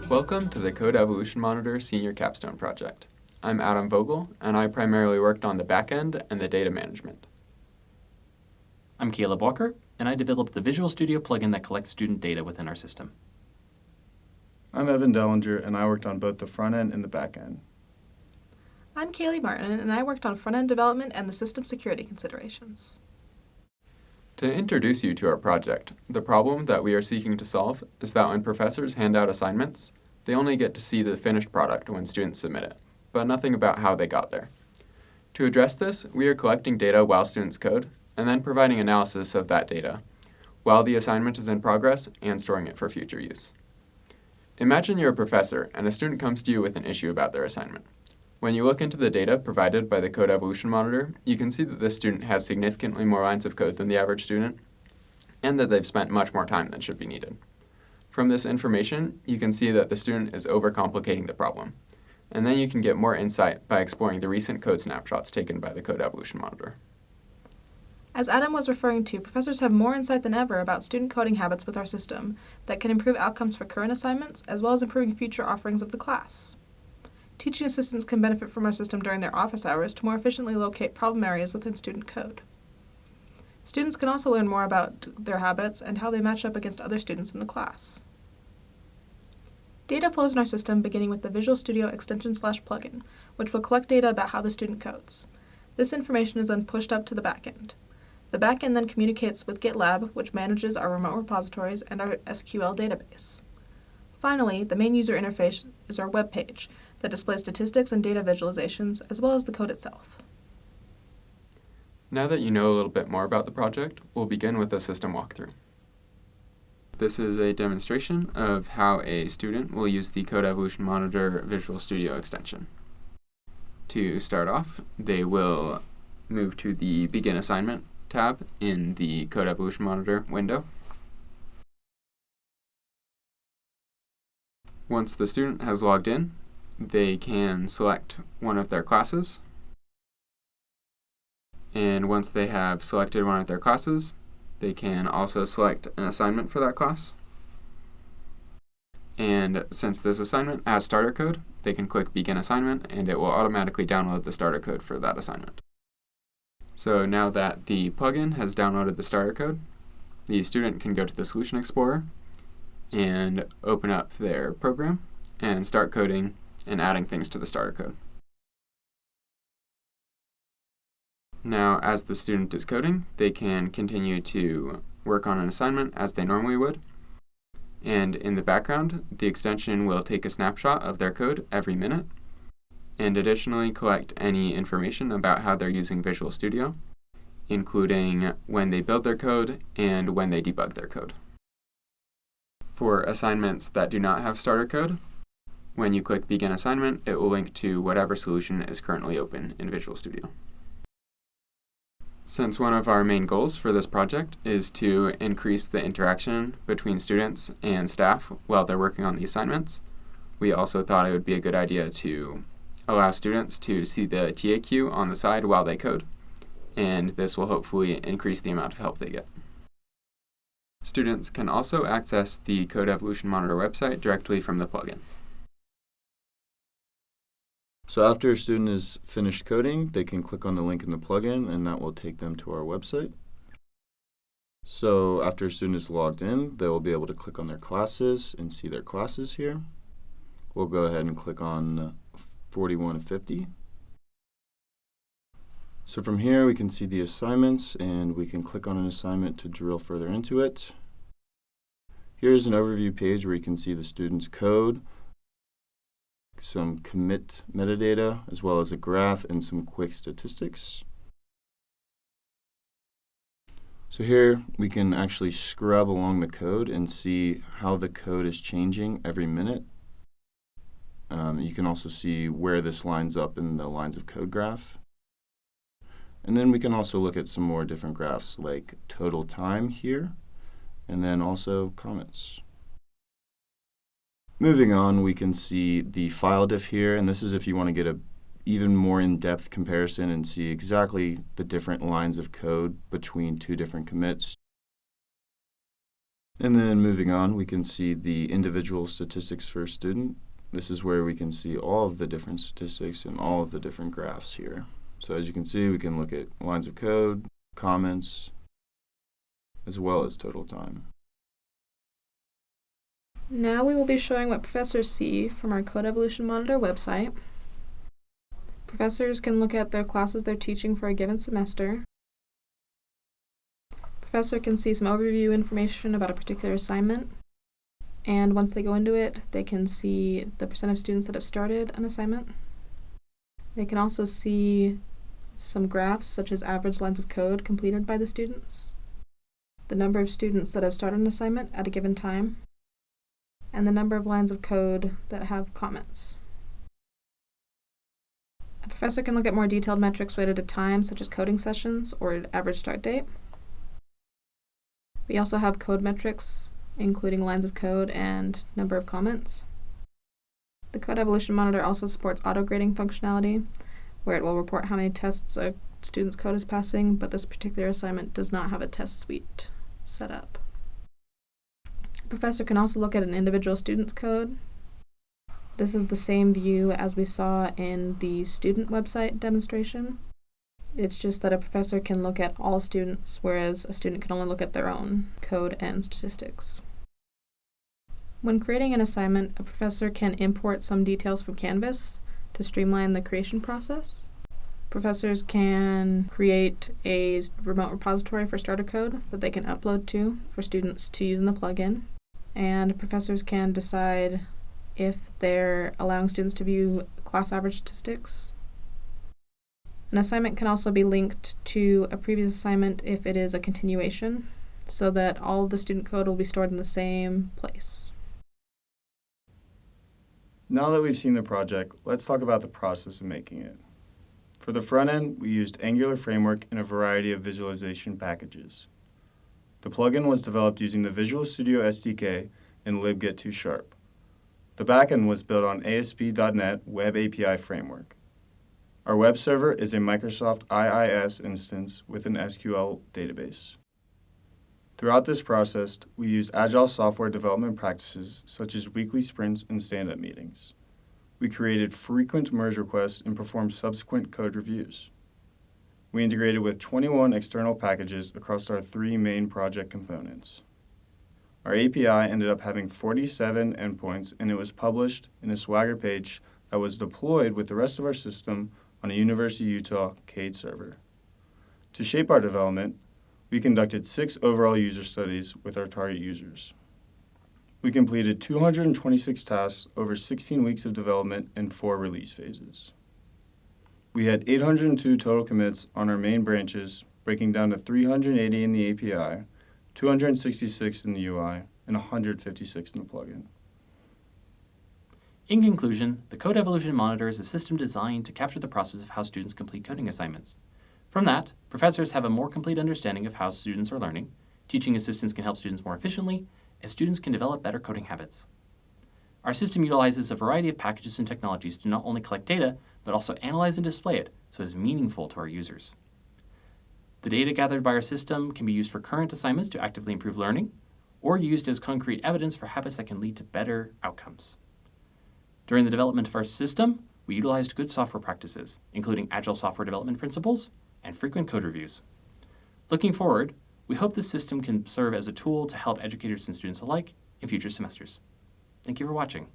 Welcome to the Code Evolution Monitor Senior Capstone Project. I'm Adam Vogel, and I primarily worked on the backend and the data management. I'm Caleb Walker, and I developed the Visual Studio plugin that collects student data within our system. I'm Evan Dellinger, and I worked on both the front end and the back end. I'm Kaylee Martin, and I worked on front-end development and the system security considerations. To introduce you to our project, the problem that we are seeking to solve is that when professors hand out assignments, they only get to see the finished product when students submit it, but nothing about how they got there. To address this, we are collecting data while students code, and then providing analysis of that data while the assignment is in progress and storing it for future use. Imagine you're a professor and a student comes to you with an issue about their assignment. When you look into the data provided by the Code Evolution Monitor, you can see that this student has significantly more lines of code than the average student, and that they've spent much more time than should be needed. From this information, you can see that the student is overcomplicating the problem, and then you can get more insight by exploring the recent code snapshots taken by the Code Evolution Monitor. As Adam was referring to, professors have more insight than ever about student coding habits with our system that can improve outcomes for current assignments, as well as improving future offerings of the class. Teaching assistants can benefit from our system during their office hours to more efficiently locate problem areas within student code. Students can also learn more about their habits and how they match up against other students in the class. Data flows in our system beginning with the Visual Studio extension/plugin, which will collect data about how the student codes. This information is then pushed up to the backend. The backend then communicates with GitLab, which manages our remote repositories and our SQL database. Finally, the main user interface is our webpage that displays statistics and data visualizations, as well as the code itself. Now that you know a little bit more about the project, we'll begin with a system walkthrough. This is a demonstration of how a student will use the Code Evolution Monitor Visual Studio extension. To start off, they will move to the Begin Assignment tab in the Code Evolution Monitor window. Once the student has logged in, they can select one of their classes. And once they have selected one of their classes, they can also select an assignment for that class. And since this assignment has starter code, they can click Begin Assignment and it will automatically download the starter code for that assignment. So now that the plugin has downloaded the starter code, the student can go to the Solution Explorer and open up their program and start coding and adding things to the starter code. Now, as the student is coding, they can continue to work on an assignment as they normally would. And in the background, the extension will take a snapshot of their code every minute, and additionally collect any information about how they're using Visual Studio, including when they build their code and when they debug their code. For assignments that do not have starter code, when you click Begin Assignment, it will link to whatever solution is currently open in Visual Studio. Since one of our main goals for this project is to increase the interaction between students and staff while they're working on the assignments, we also thought it would be a good idea to allow students to see the TA queue on the side while they code, and this will hopefully increase the amount of help they get. Students can also access the Code Evolution Monitor website directly from the plugin. So after a student is finished coding, they can click on the link in the plugin, and that will take them to our website. So after a student is logged in, they will be able to click on their classes and see their classes here. We'll go ahead and click on 41 and 50. So from here, we can see the assignments, and we can click on an assignment to drill further into it. Here's an overview page where you can see the student's code, some commit metadata, as well as a graph and some quick statistics. So here we can actually scrub along the code and see how the code is changing every minute. You can also see where this lines up in the lines of code graph. And then we can also look at some more different graphs like total time here, and then also comments. Moving on, we can see the file diff here, and this is if you want to get a even more in-depth comparison and see exactly the different lines of code between two different commits. And then moving on, we can see the individual statistics for a student. This is where we can see all of the different statistics and all of the different graphs here. So as you can see, we can look at lines of code, comments, as well as total time. Now we will be showing what professors see from our Code Evolution Monitor website. Professors can look at their classes they're teaching for a given semester. Professor can see some overview information about a particular assignment. And once they go into it, they can see the percent of students that have started an assignment. They can also see some graphs, such as average lines of code completed by the students, the number of students that have started an assignment at a given time, and the number of lines of code that have comments. A professor can look at more detailed metrics related to time, such as coding sessions or average start date. We also have code metrics, including lines of code and number of comments. The Code Evolution Monitor also supports auto-grading functionality, where it will report how many tests a student's code is passing, but this particular assignment does not have a test suite set up. A professor can also look at an individual student's code. This is the same view as we saw in the student website demonstration. It's just that a professor can look at all students, whereas a student can only look at their own code and statistics. When creating an assignment, a professor can import some details from Canvas to streamline the creation process. Professors can create a remote repository for starter code that they can upload to for students to use in the plugin. And professors can decide if they're allowing students to view class average statistics. An assignment can also be linked to a previous assignment if it is a continuation, so that all of the student code will be stored in the same place. Now that we've seen the project, let's talk about the process of making it. For the front end, we used Angular Framework and a variety of visualization packages. The plugin was developed using the Visual Studio SDK and libget2sharp. The backend was built on ASP.NET Web API Framework. Our web server is a Microsoft IIS instance with an SQL database. Throughout this process, we used agile software development practices such as weekly sprints and stand-up meetings. We created frequent merge requests and performed subsequent code reviews. We integrated with 21 external packages across our 3 main project components. Our API ended up having 47 endpoints, and it was published in a Swagger page that was deployed with the rest of our system on a University of Utah CADE server. To shape our development, we conducted 6 overall user studies with our target users. We completed 226 tasks over 16 weeks of development and 4 release phases. We had 802 total commits on our main branches, breaking down to 380 in the API, 266 in the UI, and 156 in the plugin. In conclusion, the Code Evolution Monitor is a system designed to capture the process of how students complete coding assignments. From that, professors have a more complete understanding of how students are learning, teaching assistants can help students more efficiently, and students can develop better coding habits. Our system utilizes a variety of packages and technologies to not only collect data, but also analyze and display it so it is meaningful to our users. The data gathered by our system can be used for current assignments to actively improve learning, or used as concrete evidence for habits that can lead to better outcomes. During the development of our system, we utilized good software practices, including agile software development principles and frequent code reviews. Looking forward, we hope this system can serve as a tool to help educators and students alike in future semesters. Thank you for watching.